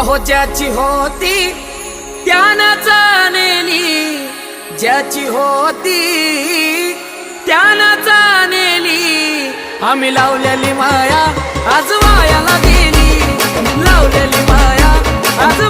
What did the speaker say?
अहो ज्याची होती त्यानं जाणली, ज्याची होती त्यानं जाणली, आम्ही लावलेली माया आज वायाला गेली, लावलेली माया आज